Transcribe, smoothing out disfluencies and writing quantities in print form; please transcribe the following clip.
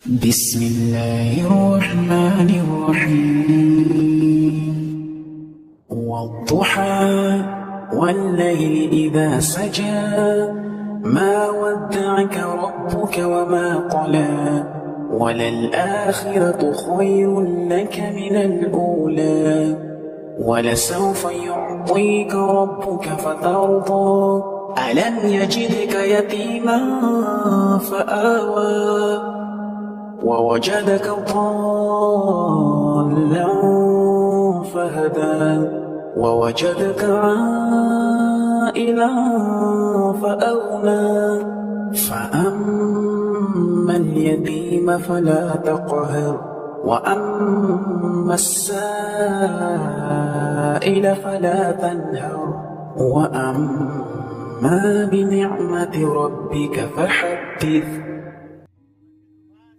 بسم الله الرحمن الرحيم والضحى والليل إذا سجى ما ودعك ربك وما قلى وللآخرة خير لك من الأولى ولسوف يعطيك ربك فترضى ألم يجدك يتيما فآوى ووجدك ضالا فهدى ووجدك عائلا فأغنى فأما اليتيم فلا تقهر وأما السائل فلا تنهر وأما بنعمة ربك فحدث